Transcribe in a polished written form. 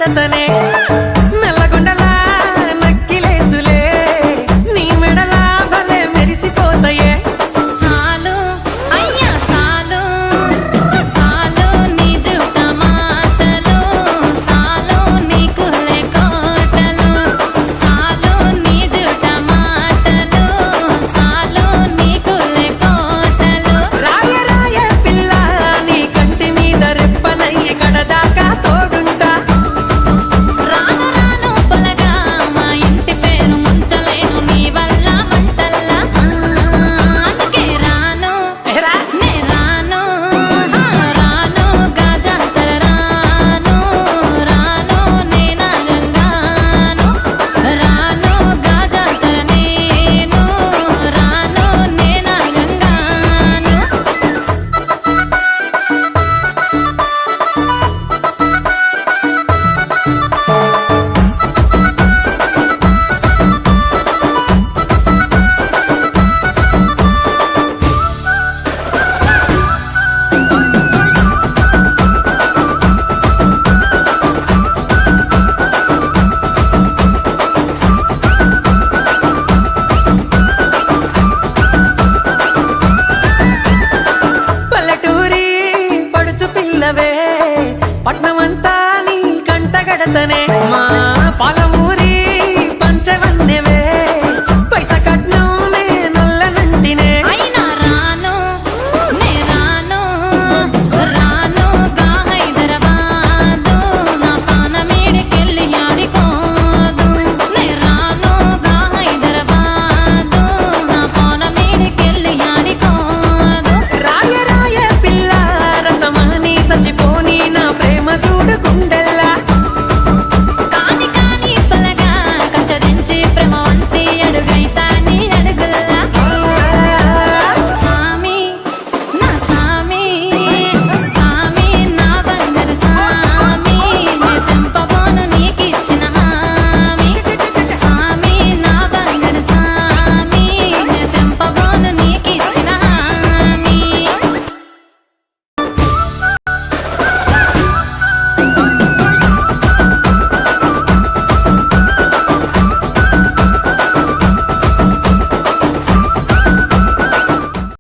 కడతనే నల్లగొండలా నక్కిలేసులే నీ మెడలా భలే మెరిసిపోతాయే సాలు అయ్యా సాలు సాలు నీ జుట్ట మాటలు సాలు నీకులే కోటలు సాలు నీ జుట్ట మాటలు సాలు నీకులే కోటలు రాయ రాయ పిల్ల నీ కంటి మీద రెప్పనయ్యి కడదాకా తోడుంటా రాను రాను పొలగా మా ఇంటి పేరు ముంచలేను నీ వల్ల మంటల్లా అందుకే రాను ఎరా నే రాను రాను గాజాతర రాను రాను నే నాగంగాను రాను గాజాతర నేను రాను నే నాగంగాను పల్లెటూరి పడుచు పిల్లవే పట్నమంతా నీ కంట గడతనే